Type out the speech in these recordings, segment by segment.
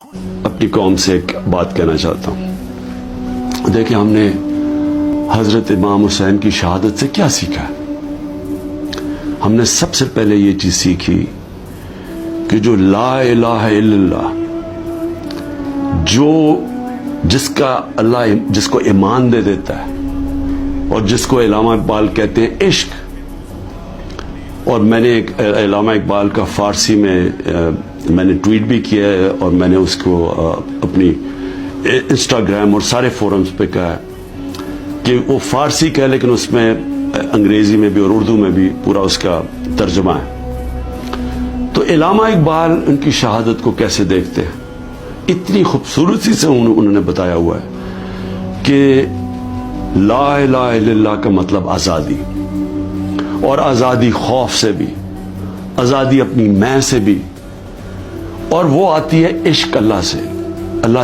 अपनी कौम से एक बात कहना चाहता हूं। देखिए, हमने हजरत इमाम हुसैन की शहादत से क्या सीखा है? हमने सबसे पहले ये चीज सीखी कि जो ला इलाहा इल्लल्लाह, जो जिसका अल्लाह जिसको ईमान दे देता है और जिसको इल्लामा इकबाल कहते हैं इश्क, और मैंने एक इल्लामा इकबाल का फारसी में मैंने ट्वीट भी किया है और मैंने उसको अपनी इंस्टाग्राम और सारे फोरम्स पे कहा है कि वो फारसी का है लेकिन उसमें अंग्रेजी में भी और उर्दू में भी पूरा उसका तर्जुमा है। तो इल्लामा इकबाल उनकी शहादत को कैसे देखते हैं, इतनी खूबसूरती से उन्होंने बताया हुआ है कि ला इलाहा इल्लल्लाह का मतलब आज़ादी, और आज़ादी खौफ से भी, आज़ादी अपनी मैं से भी, और वो आती है इश्क अल्लाह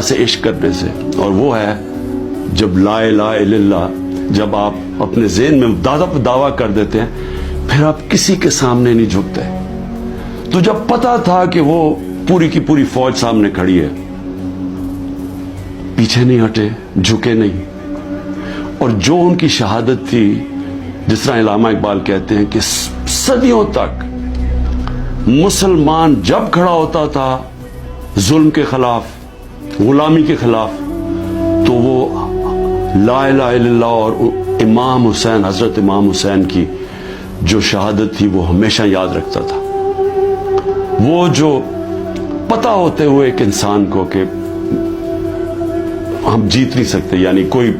से इश्क करने से। और वो है जब ला इलाहा इल्लल्लाह, जब आप अपने ज़हन में दावा कर देते हैं, फिर आप किसी के सामने नहीं झुकते। तो जब पता था कि वो पूरी की पूरी फौज सामने खड़ी है, पीछे नहीं हटे, झुके नहीं। और जो उनकी शहादत थी, जिस तरह इल्लामा इकबाल कहते हैं कि सदियों तक मुसलमान जब खड़ा होता था जुल्म के खिलाफ, गुलामी के खिलाफ, तो वो ला इलाहा इल्लल्लाह और इमाम हुसैन, हजरत इमाम हुसैन की जो शहादत थी वो हमेशा याद रखता था। वो जो पता होते हुए एक इंसान को कि हम जीत नहीं सकते, यानी कोई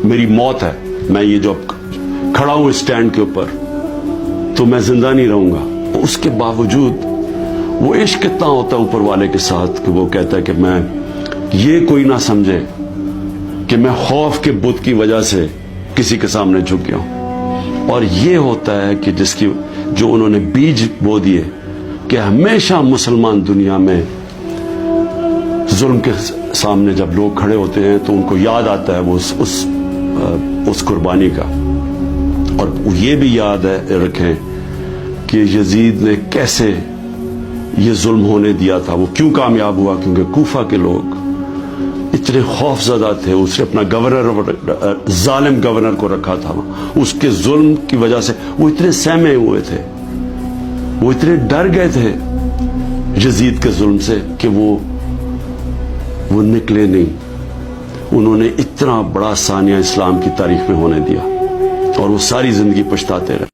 मेरी मौत है, मैं ये जो खड़ा हूं स्टैंड के ऊपर, तो मैं जिंदा नहीं रहूंगा, उसके बावजूद वो इश्क कितना होता है ऊपर वाले के साथ कि वो कहता है कि मैं ये कोई ना समझे कि मैं खौफ के बुत की वजह से किसी के सामने झुक गया हूं। और ये होता है कि जिसकी जो उन्होंने बीज बो दिए कि हमेशा मुसलमान दुनिया में जुल्म के सामने जब लोग खड़े होते हैं तो उनको याद आता है वो उस कुर्बानी का। और ये भी याद है रखें कि यजीद ने कैसे ये जुल्म होने दिया था, वो क्यों कामयाब हुआ, क्योंकि कूफा के लोग इतने खौफजदा थे। उसने अपना गवर्नर, जालिम गवर्नर को रखा था, उसके जुल्म की वजह से वो इतने सहमे हुए थे, वो इतने डर गए थे यजीद के जुल्म से कि वो निकले नहीं। उन्होंने इतना बड़ा सानिया इस्लाम की तारीख में होने दिया और वो सारी जिंदगी पछताते रहे।